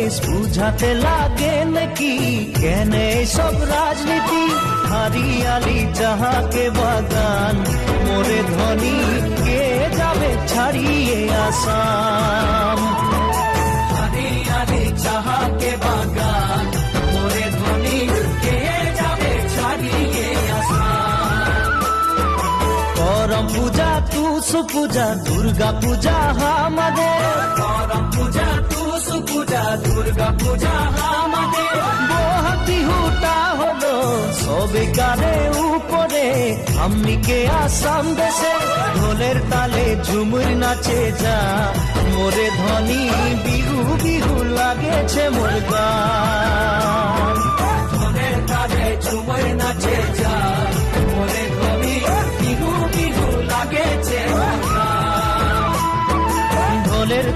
দেশ বুঝাতে লাগে নাকি কেন সব রাজনীতি হারিয়ালি চাহাকে বাগান মোরে ধনী কে যাবে ছাড়িয়ে আসাম হারিয়ালি চাহাকে বাগান মোরে ধনী কে যাবে ছাড়িয়ে আসাম করম পূজা তুস পূজা দুর্গা পূজা আমাদের করম পূজা তুস পূজা দুর্গা পূজা আমাদের বিহুটা হলো সবে কানে উপরে আমনিকে আসাম দেশে ঢোলের তালে ঝুমুর নাচে যা মোরে ধনী বিহু বিহু লাগেছে মোর গান